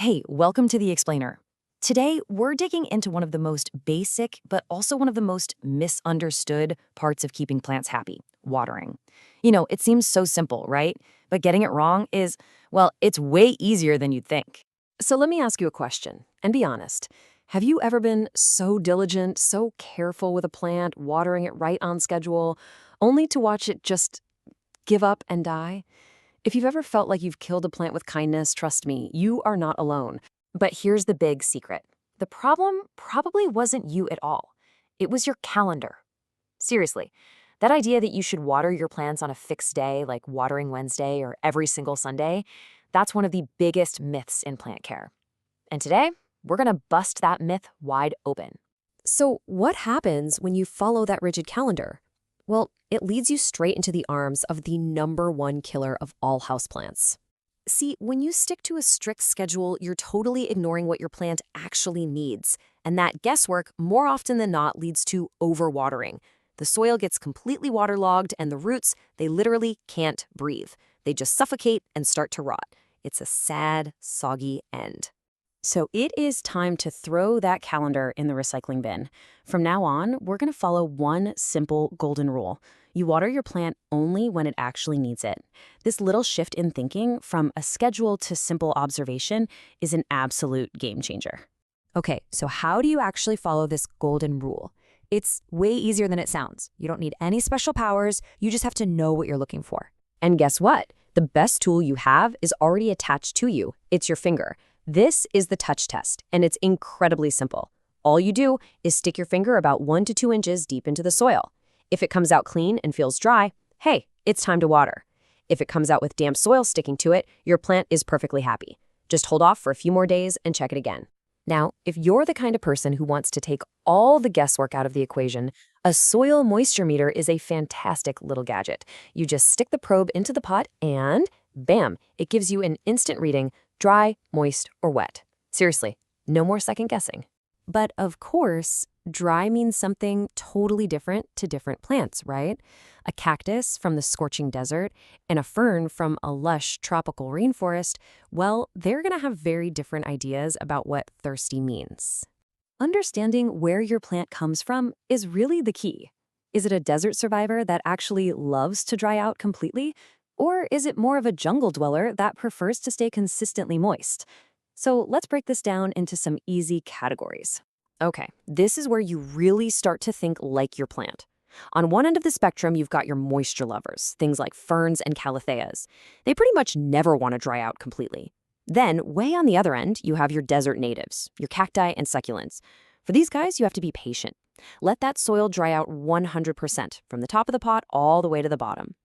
Hey, welcome to The Explainer. Today, we're digging into one of the most basic, but also one of the most misunderstood parts of keeping plants happy, watering. It seems so simple, right? But getting it wrong is, well, it's way easier than you'd think. So let me ask you a question, and be honest. Have you ever been so diligent, so careful with a plant, watering it right on schedule, only to watch it just give up and die? If you've ever felt like you've killed a plant with kindness, trust me, you are not alone. But here's the big secret. The problem probably wasn't you at all. It was your calendar. Seriously, that idea that you should water your plants on a fixed day, like watering Wednesday or every single Sunday, that's one of the biggest myths in plant care. And today, we're going to bust that myth wide open. So what happens when you follow that rigid calendar? Well, it leads you straight into the arms of the #1 killer of all houseplants. See, when you stick to a strict schedule, you're totally ignoring what your plant actually needs. And that guesswork, more often than not, leads to overwatering. The soil gets completely waterlogged, and the roots, they literally can't breathe. They just suffocate and start to rot. It's a sad, soggy end. So it is time to throw that calendar in the recycling bin. From now on, we're going to follow one simple golden rule. You water your plant only when it actually needs it. This little shift in thinking from a schedule to simple observation is an absolute game changer. Okay, so how do you actually follow this golden rule? It's way easier than it sounds. You don't need any special powers, you just have to know what you're looking for. And guess what? The best tool you have is already attached to you. It's your finger. This is the touch test, and it's incredibly simple. All you do is stick your finger about 1 to 2 inches deep into the soil. If it comes out clean and feels dry, hey, it's time to water. If it comes out with damp soil sticking to it, your plant is perfectly happy. Just hold off for a few more days and check it again. Now, if you're the kind of person who wants to take all the guesswork out of the equation, a soil moisture meter is a fantastic little gadget. You just stick the probe into the pot and, bam, it gives you an instant reading, dry, moist, or wet. Seriously, no more second guessing. But of course, dry means something totally different to different plants, right? A cactus from the scorching desert and a fern from a lush tropical rainforest, well, they're going to have very different ideas about what thirsty means. Understanding where your plant comes from is really the key. Is it a desert survivor that actually loves to dry out completely? Or is it more of a jungle dweller that prefers to stay consistently moist? So let's break this down into some easy categories. Okay, this is where you really start to think like your plant. On one end of the spectrum, you've got your moisture lovers, things like ferns and calatheas. They pretty much never want to dry out completely. Then, way on the other end, you have your desert natives, your cacti and succulents. For these guys, you have to be patient. Let that soil dry out 100%, from the top of the pot all the way to the bottom.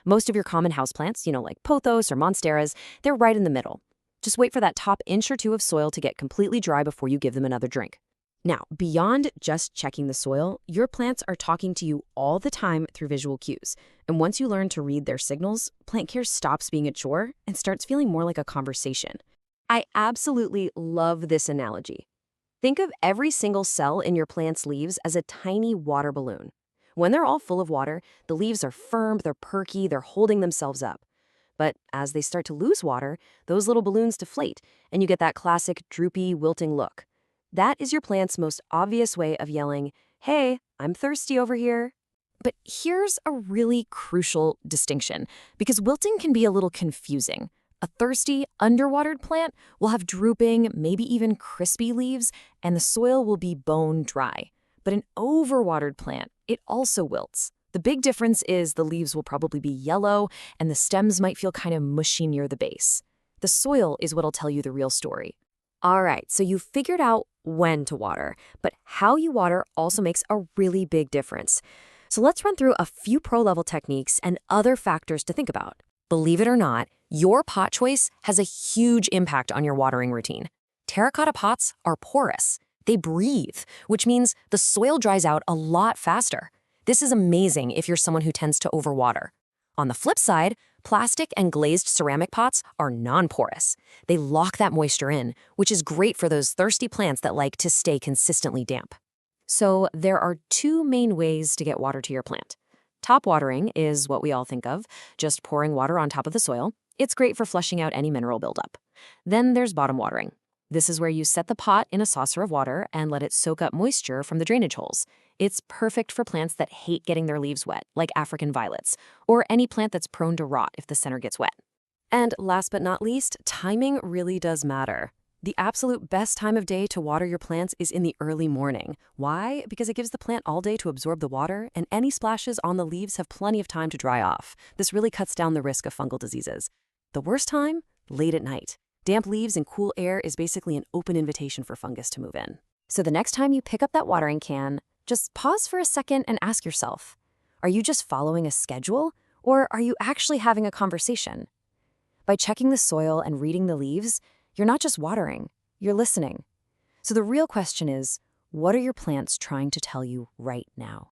Most of your common houseplants, like pothos or monsteras, they're right in the middle. Just wait for that top inch or two of soil to get completely dry before you give them another drink. Now, beyond just checking the soil, your plants are talking to you all the time through visual cues. And once you learn to read their signals, plant care stops being a chore and starts feeling more like a conversation. I absolutely love this analogy. Think of every single cell in your plant's leaves as a tiny water balloon. When they're all full of water, the leaves are firm, they're perky, they're holding themselves up. But as they start to lose water, those little balloons deflate, and you get that classic droopy, wilting look. That is your plant's most obvious way of yelling, "Hey, I'm thirsty over here." But here's a really crucial distinction, because wilting can be a little confusing. A thirsty, underwatered plant will have drooping, maybe even crispy leaves, and the soil will be bone dry. But an overwatered plant, it also wilts. The big difference is the leaves will probably be yellow, and the stems might feel kind of mushy near the base. The soil is what'll tell you the real story. All right, so you figured out when to water, but how you water also makes a really big difference. So let's run through a few pro-level techniques and other factors to think about. Believe it or not, your pot choice has a huge impact on your watering routine. Terracotta pots are porous. They breathe, which means the soil dries out a lot faster. This is amazing if you're someone who tends to overwater. On the flip side, plastic and glazed ceramic pots are non-porous. They lock that moisture in, which is great for those thirsty plants that like to stay consistently damp. So there are two main ways to get water to your plant. Top watering is what we all think of, just pouring water on top of the soil. It's great for flushing out any mineral buildup. Then there's bottom watering. This is where you set the pot in a saucer of water and let it soak up moisture from the drainage holes. It's perfect for plants that hate getting their leaves wet, like African violets, or any plant that's prone to rot if the center gets wet. And last but not least, timing really does matter. The absolute best time of day to water your plants is in the early morning. Why? Because it gives the plant all day to absorb the water, and any splashes on the leaves have plenty of time to dry off. This really cuts down the risk of fungal diseases. The worst time? Late at night. Damp leaves and cool air is basically an open invitation for fungus to move in. So the next time you pick up that watering can, just pause for a second and ask yourself, are you just following a schedule, or are you actually having a conversation? By checking the soil and reading the leaves, you're not just watering, you're listening. So the real question is, what are your plants trying to tell you right now?